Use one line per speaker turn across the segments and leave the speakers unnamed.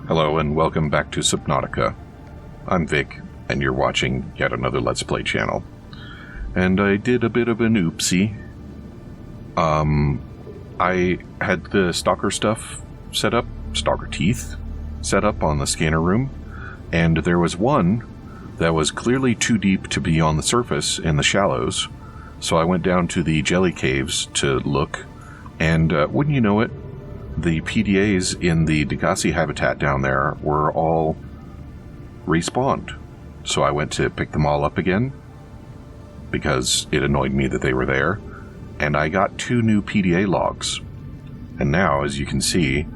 Hello and welcome back to Subnautica. I'm Vic, and you're watching yet another Let's Play channel. And I did a bit of an oopsie. I had the stalker stuff set up, stalker teeth, set up on the scanner room, and there was one that was clearly too deep to be on the surface in the shallows, so I went down to the jelly caves to look, and wouldn't you know it, the PDAs in the Degassi habitat down there were all respawned. So I went to pick them all up again, because it annoyed me that they were there, and I got 2 new PDA logs. And now, as you can see,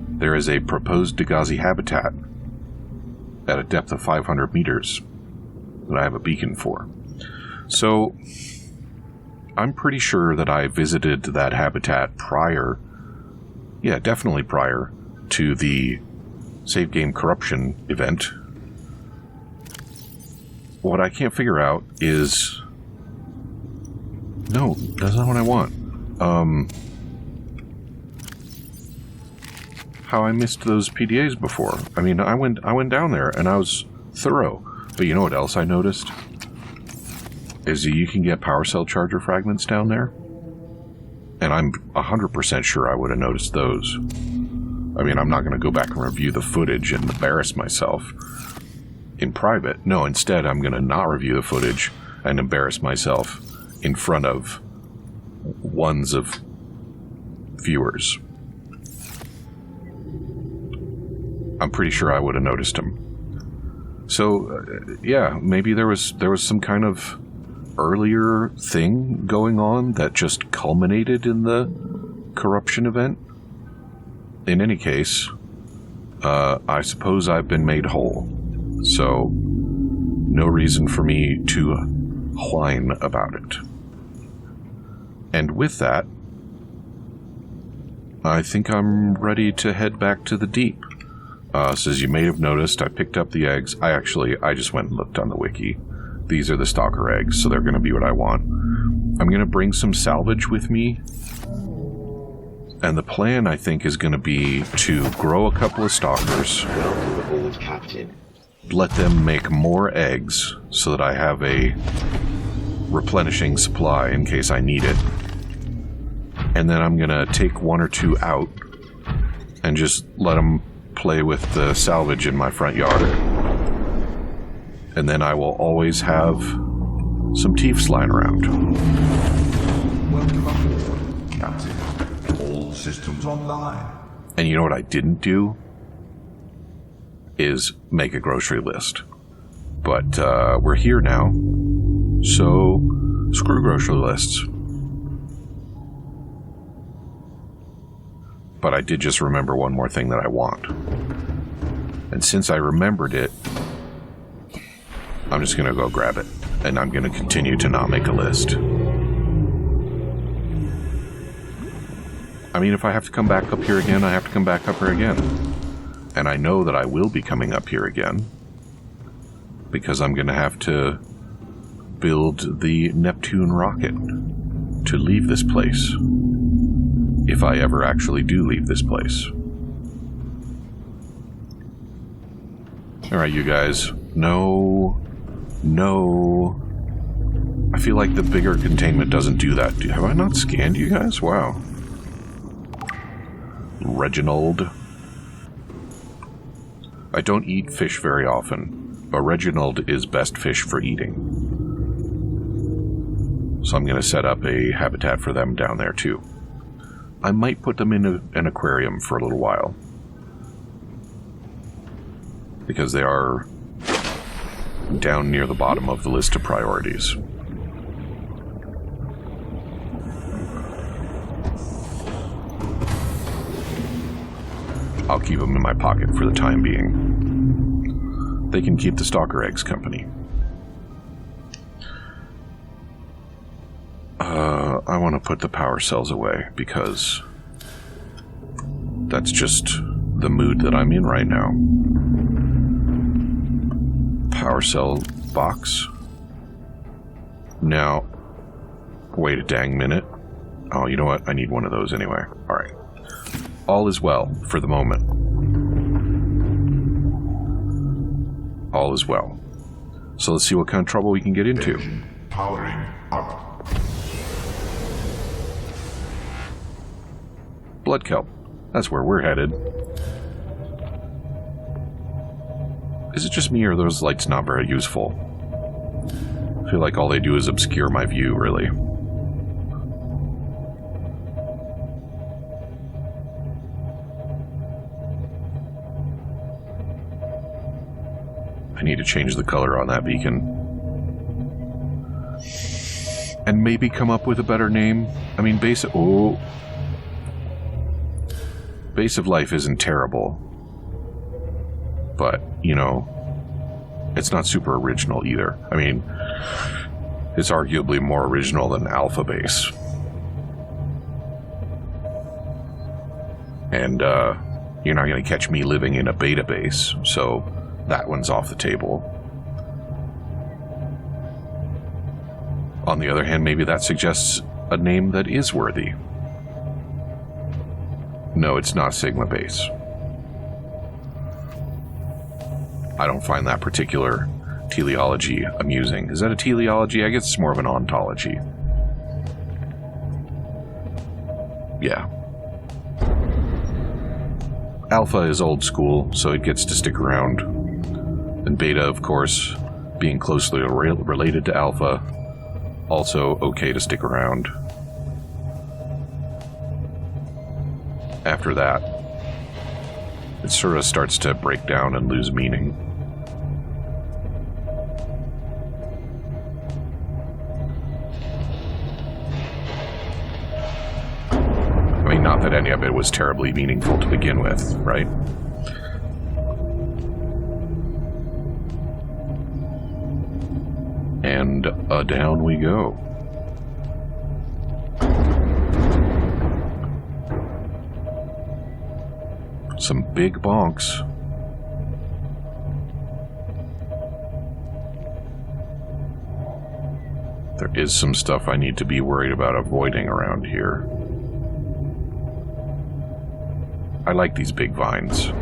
there is a proposed Degassi habitat at a depth of 500 meters that I have a beacon for. So, I'm pretty sure that I visited that habitat prior, yeah, definitely prior to the save game corruption event. What I can't figure out is... No, that's not what I want. How I missed those PDAs before. I mean, I went down there and I was thorough. But you know what else I noticed? Is that you can get power cell charger fragments down there. And I'm 100% sure I would have noticed those. I mean, I'm not going to go back and review the footage and embarrass myself in private. No, instead, I'm going to not review the footage and embarrass myself in front of ones of viewers. I'm pretty sure I would have noticed them. So, yeah, maybe there was some kind of earlier thing going on that just culminated in the corruption event. In any case, I suppose I've been made whole. So, no reason for me to whine about it. And with that, I think I'm ready to head back to the deep. So as you may have noticed, I picked up the eggs. I just went and looked on the wiki. These are the stalker eggs, so they're going to be what I want. I'm going to bring some salvage with me. And the plan, I think, is going to be to grow a couple of stalkers.
Welcome aboard, Captain.
Let them make more eggs so that I have a replenishing supply in case I need it. And then I'm going to take 1 or 2 out and just let them play with the salvage in my front yard. And then I will always have some teefs lying around.
Welcome aboard, Captain. All systems online.
And you know what I didn't do? Is make a grocery list. But we're here now, so screw grocery lists. But I did just remember one more thing that I want. And since I remembered it, I'm just going to go grab it. And I'm going to continue to not make a list. I mean, if I have to come back up here again, I have to come back up here again. And I know that I will be coming up here again. Because I'm going to have to build the Neptune rocket to leave this place. If I ever actually do leave this place. Alright, you guys. No. I feel like the bigger containment doesn't do that. Have I not scanned you guys? Wow. Reginald. I don't eat fish very often, but Reginald is best fish for eating. So I'm going to set up a habitat for them down there too. I might put them in an aquarium for a little while. Because they are down near the bottom of the list of priorities. I'll keep them in my pocket for the time being. They can keep the stalker eggs company. I want to put the power cells away because that's just the mood that I'm in right now. Power cell box. Now, wait a dang minute. Oh, you know what? I need one of those anyway. Alright. All is well for the moment. all is well. So let's see what kind of trouble we can get into.
Engine powering up.
Blood kelp. That's where we're headed. Is it just me, or are those lights not very useful? I feel like all they do is obscure my view, really. I need to change the color on that beacon. And maybe come up with a better name. I mean, Base of Life isn't terrible. But, you know, it's not super original either. I mean, it's arguably more original than Alpha Base. And, you're not going to catch me living in a beta base, so that one's off the table. On the other hand, maybe that suggests a name that is worthy. No, it's not Sigma Base. I don't find that particular teleology amusing. Is that a teleology? I guess it's more of an ontology. Yeah. Alpha is old school, so it gets to stick around. And Beta, of course, being closely related to Alpha, also okay to stick around. After that, it sort of starts to break down and lose meaning. I mean, not that any of it was terribly meaningful to begin with, right? And down we go. Some big bonks. There is some stuff I need to be worried about avoiding around here. I like these big vines.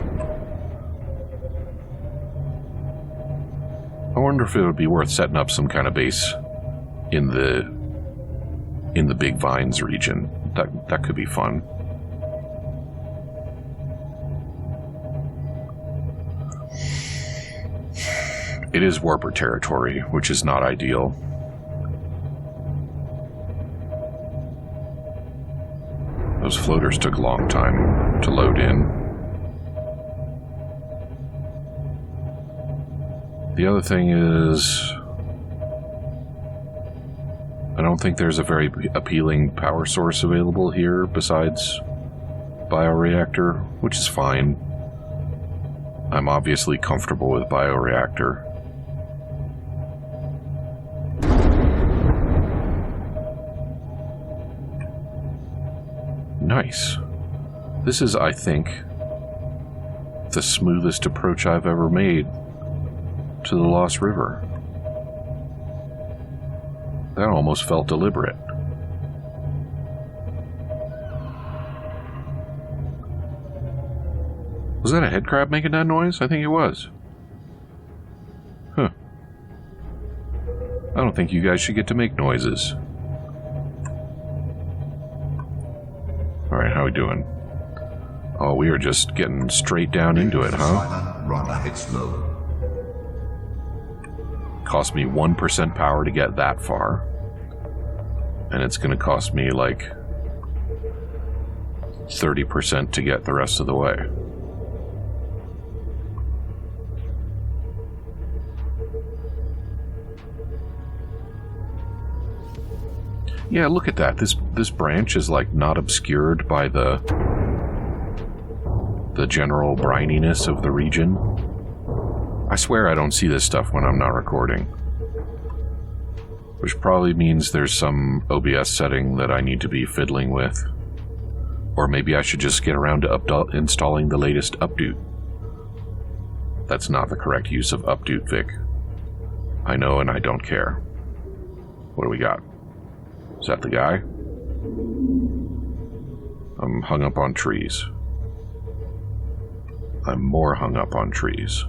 I wonder if it would be worth setting up some kind of base in the big vines region. That could be fun. It is warper territory, which is not ideal. Those floaters took a long time to load in. The other thing is, I don't think there's a very appealing power source available here besides bioreactor, which is fine. I'm obviously comfortable with bioreactor. Nice. This is, I think, the smoothest approach I've ever made to the Lost River. That almost felt deliberate. Was that a head crab making that noise? I think it was. Huh. I don't think you guys should get to make noises. Alright, how we doing? Oh, we are just getting straight down into it, huh?
Run ahead slow.
Cost me 1% power to get that far. And it's going to cost me like 30% to get the rest of the way. Yeah, look at that. This branch is like not obscured by the general brininess of the region. I swear I don't see this stuff when I'm not recording. Which probably means there's some OBS setting that I need to be fiddling with. Or maybe I should just get around to installing the latest update. That's not the correct use of update, Vic. I know, and I don't care. What do we got? Is that the guy? I'm hung up on trees. I'm more hung up on trees.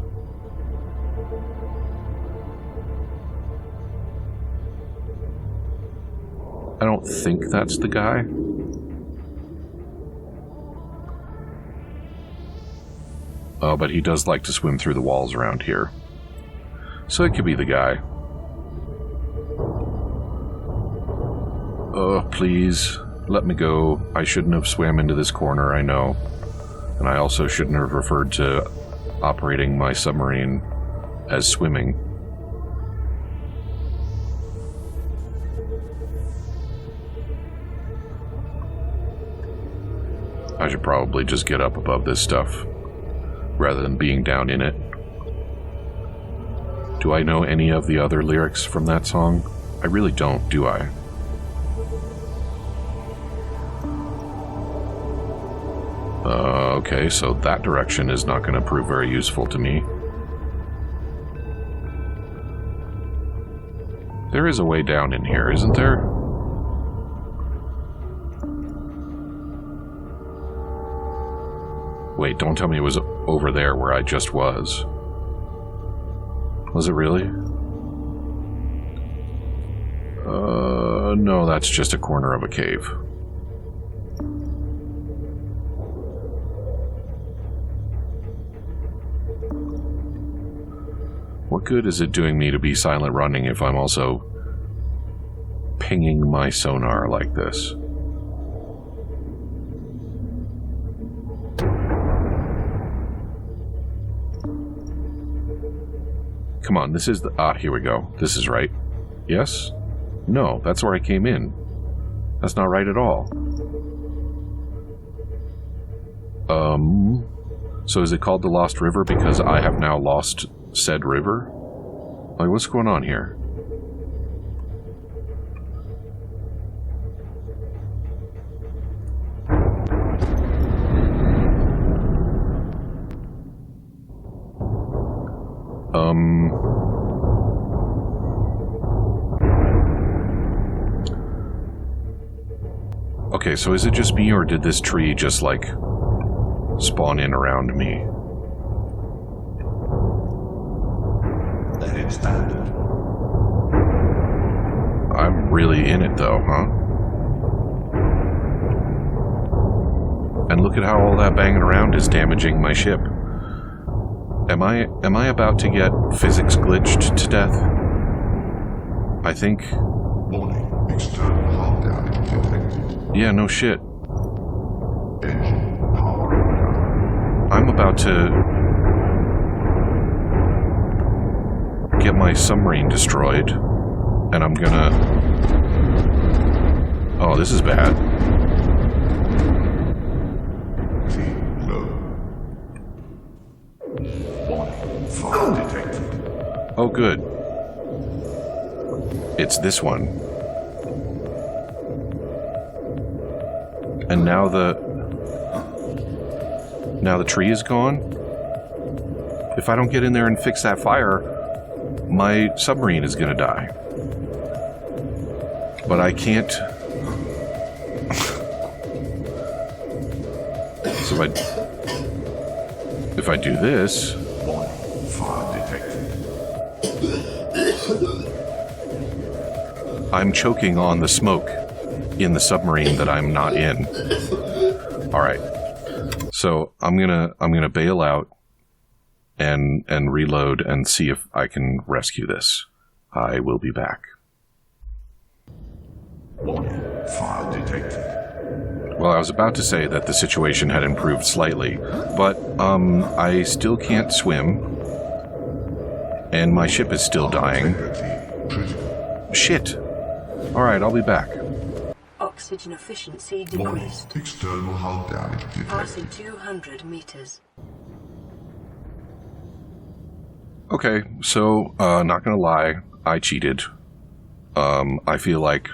I don't think that's the guy. Oh, but he does like to swim through the walls around here. So it could be the guy. Oh, please, let me go. I shouldn't have swam into this corner, I know. And I also shouldn't have referred to operating my submarine as swimming. I should probably just get up above this stuff, rather than being down in it. Do I know any of the other lyrics from that song? I really don't, do I? Okay, so that direction is not going to prove very useful to me. There is a way down in here, isn't there? Wait, don't tell me it was over there where I just was. Was it really? No, that's just a corner of a cave. What good is it doing me to be silent running if I'm also pinging my sonar like this? Come on, this is the... Ah, here we go. This is right. Yes? No, that's where I came in. That's not right at all. So is it called the Lost River because I have now lost said river? Like, what's going on here? Okay, so is it just me, or did this tree just, like, spawn in around me?
Let it stand.
I'm really in it, though, huh? And look at how all that banging around is damaging my ship. Am I about to get physics glitched to death? I think...
Warning, external hull damage detected.
Yeah, no shit.
Engine power down.
I'm about to get my submarine destroyed, and I'm gonna... Oh, this is bad.
T low. Warning, fire detected.
Oh, good. It's this one. And now the tree is gone? If I don't get in there and fix that fire, my submarine is gonna die. But I can't... So if I do this...
Warning, fire detected.
I'm choking on the smoke in the submarine that I'm not in. All right. So I'm gonna bail out and reload and see if I can rescue this. I will be back.
Warning, fire detected.
Well, I was about to say that the situation had improved slightly, but I still can't swim, and my ship is still dying.
Integrity critical.
Shit. All right, I'll be back.
Oxygen efficiency
Warning,
decreased.
external hull damage detected.
Passing 200 meters.
Okay, so, not gonna lie, I cheated. I feel like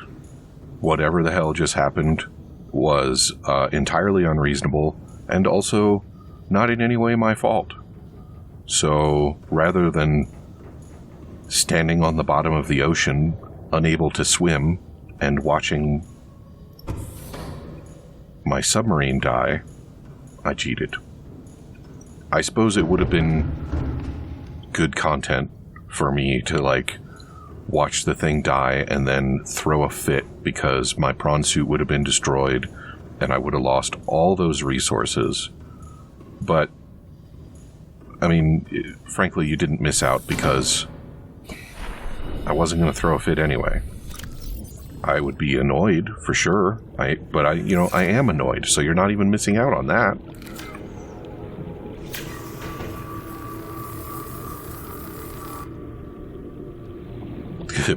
whatever the hell just happened was entirely unreasonable, and also not in any way my fault. So, rather than standing on the bottom of the ocean, unable to swim, and watching my submarine die, I cheated. I suppose it would have been good content for me to, like, watch the thing die and then throw a fit because my prawn suit would have been destroyed and I would have lost all those resources. But, I mean, frankly, you didn't miss out because I wasn't going to throw a fit anyway. I would be annoyed, for sure. But I am annoyed, so you're not even missing out on that.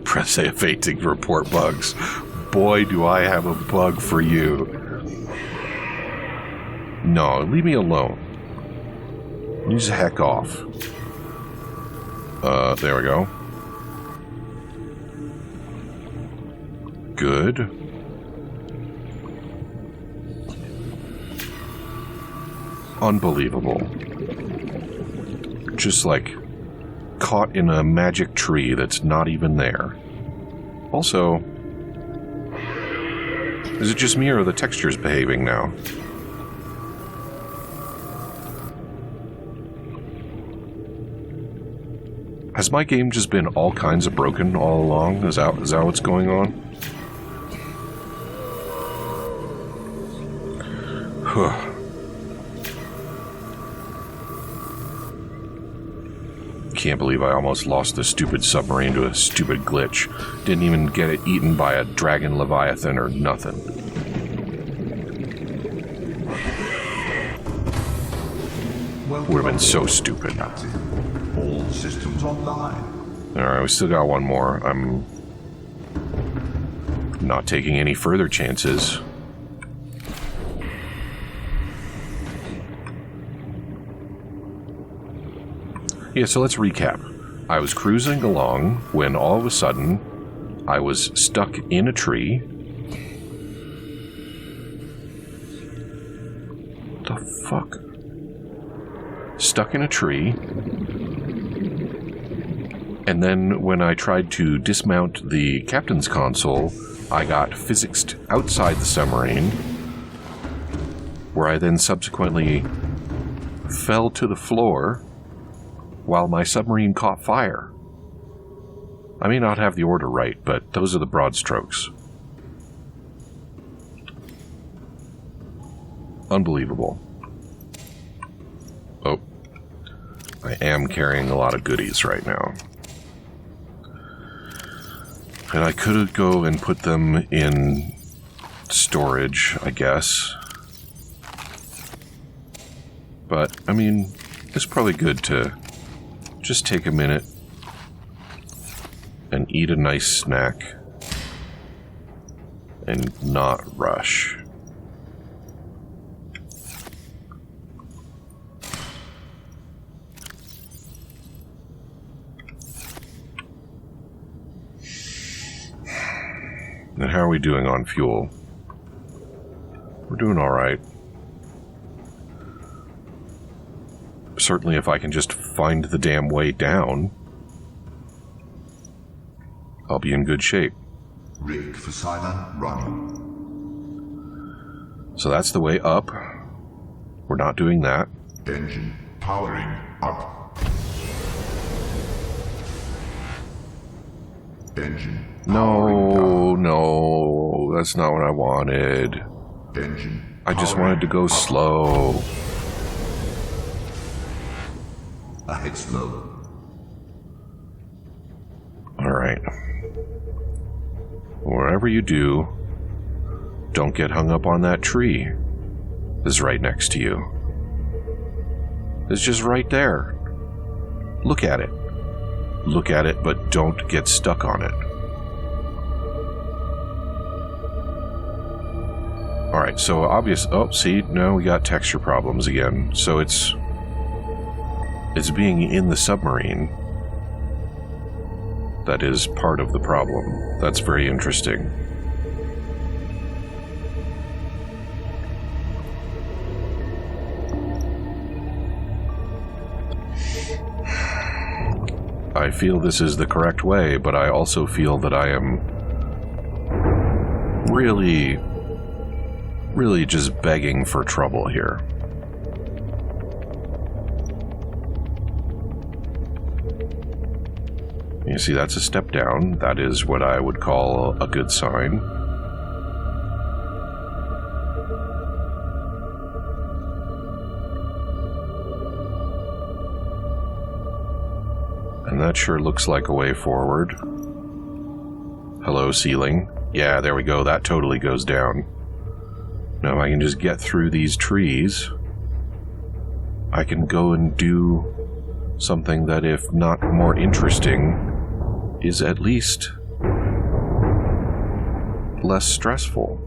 Press A to report bugs. Boy, do I have a bug for you. No, leave me alone. Use the heck off. There we go. Good. Unbelievable. Just like caught in a magic tree that's not even there. Also, is it just me or are the textures behaving now? Has my game just been all kinds of broken all along? Is that what's going on? Can't believe I almost lost the stupid submarine to a stupid glitch. Didn't even get it eaten by a dragon leviathan or nothing. Would have been so stupid.
All systems online.
Alright, we still got one more. I'm not taking any further chances. Yeah, so let's recap. I was cruising along when all of a sudden I was stuck in a tree. The fuck? Stuck in a tree. And then when I tried to dismount the captain's console, I got physicsed outside the submarine, where I then subsequently fell to the floor while my submarine caught fire. I may not have the order right, but those are the broad strokes. Unbelievable. Oh, I am carrying a lot of goodies right now. And I could go and put them in storage, I guess. But, I mean, it's probably good to just take a minute and eat a nice snack and not rush. And how are we doing on fuel? We're doing all right. Certainly if I can just find the damn way down, I'll be in good shape.
Rig for silent running.
So that's the way up. We're not doing that.
Engine powering up. Engine powering down.
No, that's not what I wanted.
Engine
I just
powering
wanted to go
up.
slow.
Ahead slow.
Alright. Wherever you do, don't get hung up on that tree. It's right next to you. It's just right there. Look at it. Look at it, but don't get stuck on it. Alright, so obvious... Oh, see? No, we got texture problems again. So it's being in the submarine that is part of the problem. That's very interesting. I feel this is the correct way, but I also feel that I am really just begging for trouble here. You see, that's a step down. That is what I would call a good sign. And that sure looks like a way forward. Hello, ceiling. Yeah, there we go. That totally goes down. Now, if I can just get through these trees, I can go and do something that, if not more interesting, is at least less stressful.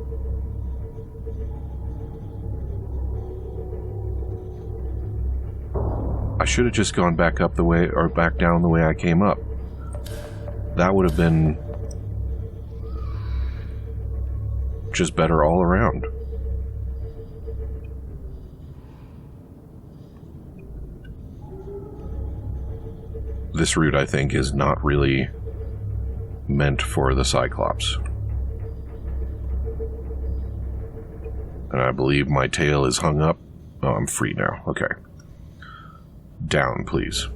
I should have just gone back up the way, or back down the way I came up. That would have been just better all around. This route, I think, is not really meant for the Cyclops. And I believe my tail is hung up. Oh, I'm free now. Okay. Down, please.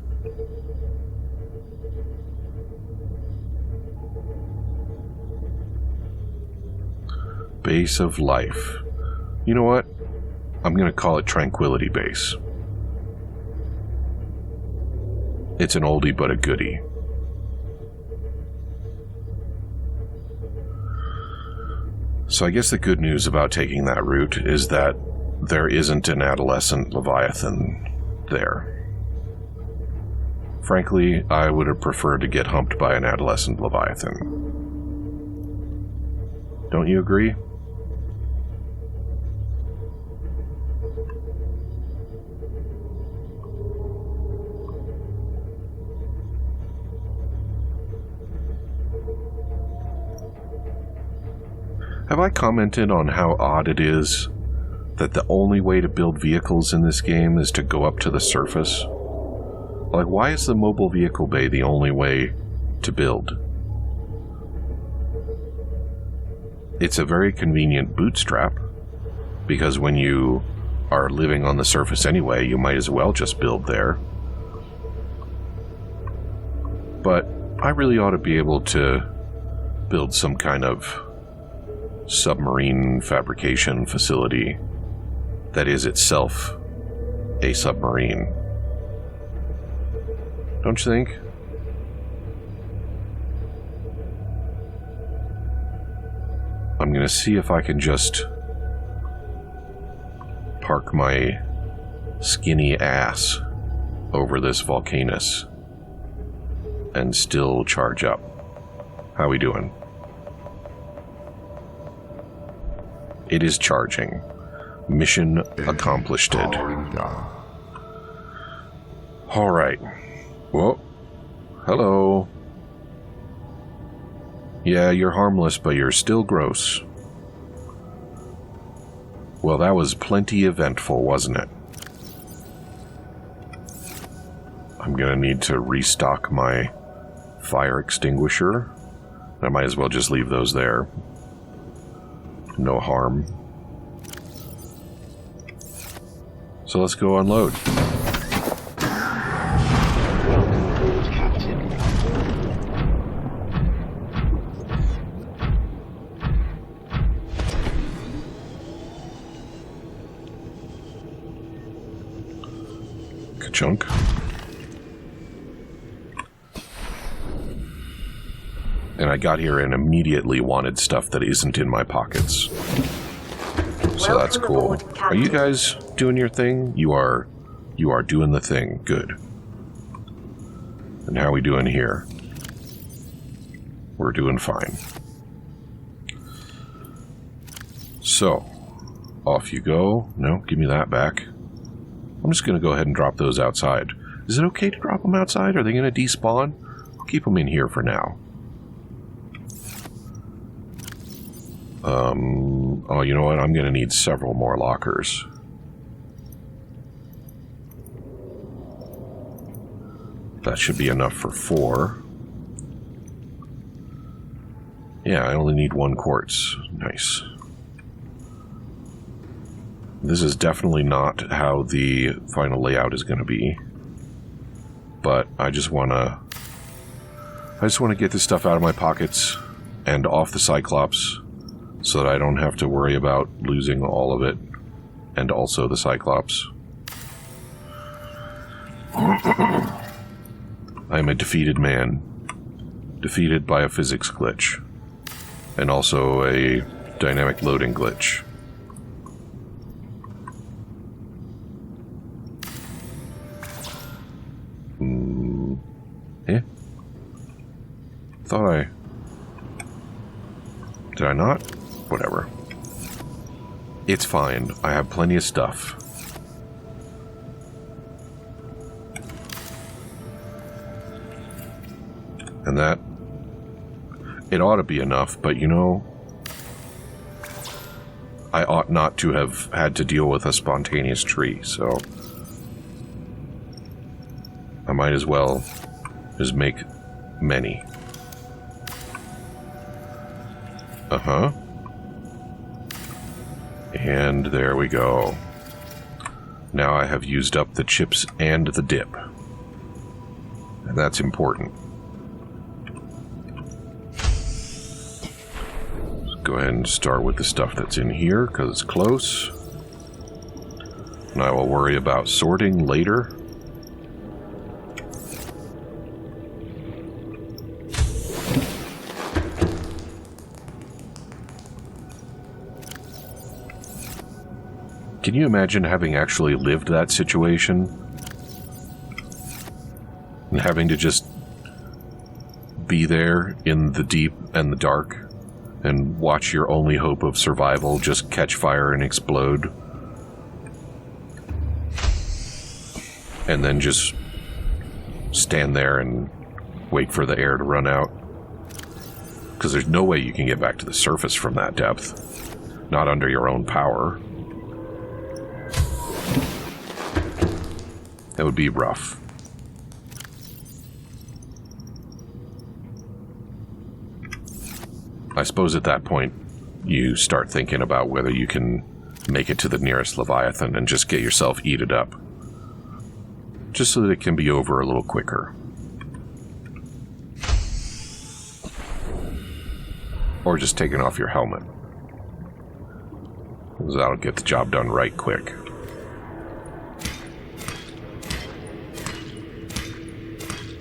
Base of Life. You know what? I'm going to call it Tranquility Base. It's an oldie but a goodie. So I guess the good news about taking that route is that there isn't an adolescent Leviathan there. Frankly, I would have preferred to get humped by an adolescent Leviathan. Don't you agree? Have I commented on how odd it is that the only way to build vehicles in this game is to go up to the surface? Like, why is the mobile vehicle bay the only way to build? It's a very convenient bootstrap, because when you are living on the surface anyway, you might as well just build there. But I really ought to be able to build some kind of submarine fabrication facility that is itself a submarine. Don't you think? I'm gonna see if I can just park my skinny ass over this volcanus and still charge up. How we doing? It is charging. Mission accomplished.
Powering down.
Alright. Whoa. Hello. Yeah, you're harmless, but you're still gross. Well, that was plenty eventful, wasn't it? I'm gonna need to restock my fire extinguisher. I might as well just leave those there. No harm. So let's go unload.
Welcome aboard, Captain.
Ka-chunk. And I got here and immediately wanted stuff that isn't in my pockets. So that's cool. Are you guys doing your thing? You are doing the thing. Good. And how are we doing here? We're doing fine. So, off you go. No, give me that back. I'm just going to go ahead and drop those outside. Is it okay to drop them outside? Are they going to despawn? I'll keep them in here for now. Oh, you know what? I'm going to need several more lockers. That should be enough for 4. Yeah, I only need 1 quartz. Nice. This is definitely not how the final layout is going to be. But I just want to get this stuff out of my pockets and off the Cyclops, so that I don't have to worry about losing all of it, and also the Cyclops. I'm a defeated man. Defeated by a physics glitch. And also a dynamic loading glitch. Thought I... Did I not? Whatever. It's fine. I have plenty of stuff. And that... It ought to be enough, but you know... I ought not to have had to deal with a spontaneous tree, so... I might as well just make many. Uh-huh. And there we go. Now I have used up the chips and the dip. And that's important. Let's go ahead and start with the stuff that's in here, because it's close. And I will worry about sorting later. Can you imagine having actually lived that situation? And having to just be there in the deep and the dark and watch your only hope of survival just catch fire and explode? And then just stand there and wait for the air to run out? Because there's no way you can get back to the surface from that depth. Not under your own power. That would be rough. I suppose at that point, you start thinking about whether you can make it to the nearest Leviathan and just get yourself eaten up. Just so that it can be over a little quicker. Or just taking off your helmet. Because that'll get the job done right quick.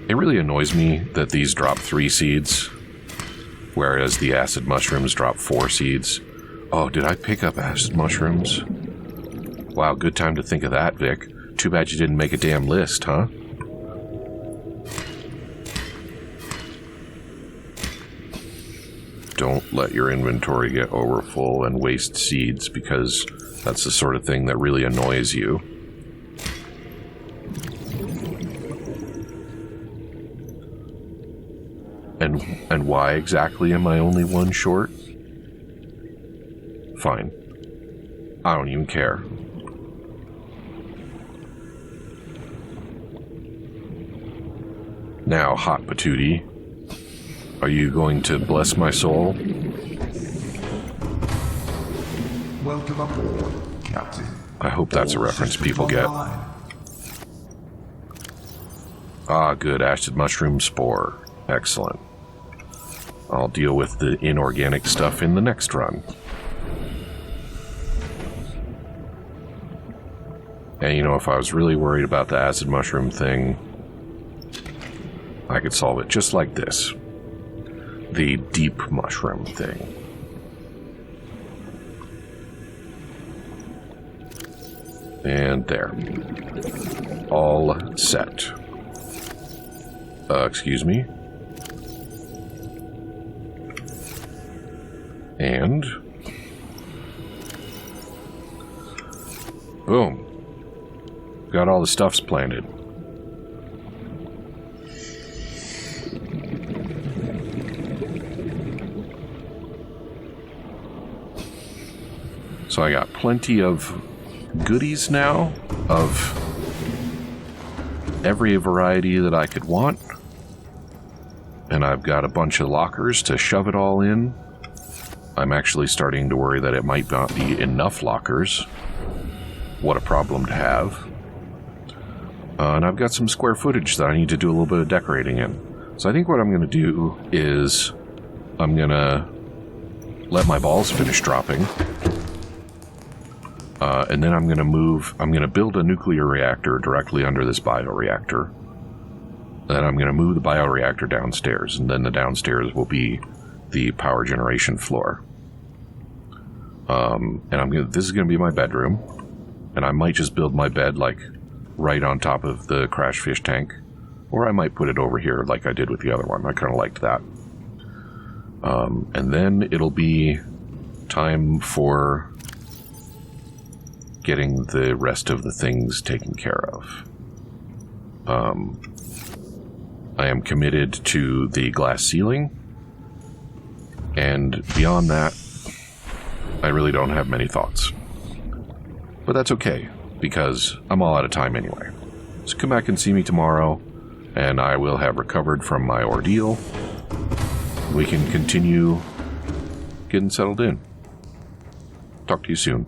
It really annoys me that these drop 3 seeds, whereas the acid mushrooms drop 4 seeds. Oh, did I pick up acid mushrooms? Wow, good time to think of that, Vic. Too bad you didn't make a damn list, huh? Don't let your inventory get overfull and waste seeds, because that's the sort of thing that really annoys you. And why exactly am I only 1 short? Fine. I don't even care. Now, Hot Patootie, are you going to bless my soul?
Welcome aboard, Captain.
I hope that's a reference people get. Ah, good. Acid mushroom spore. Excellent. I'll deal with the inorganic stuff in the next run. And you know, if I was really worried about the acid mushroom thing, I could solve it just like this. The deep mushroom thing. And there. All set. Excuse me. And... boom. Got all the stuffs planted. So I got plenty of goodies now, of every variety that I could want. And I've got a bunch of lockers to shove it all in. I'm actually starting to worry that it might not be enough lockers. What a problem to have. And I've got some square footage that I need to do a little bit of decorating in. So I think what I'm going to do is I'm going to let my balls finish dropping. And then I'm going to build a nuclear reactor directly under this bioreactor. Then I'm going to move the bioreactor downstairs, and then the downstairs will be the power generation floor. And this is going to be my bedroom, and I might just build my bed like right on top of the crash fish tank, or I might put it over here like I did with the other one. I kind of liked that. And then it'll be time for getting the rest of the things taken care of. I am committed to the glass ceiling, and beyond that, I really don't have many thoughts. But that's okay, because I'm all out of time anyway. So come back and see me tomorrow, and I will have recovered from my ordeal. We can continue getting settled in. Talk to you soon.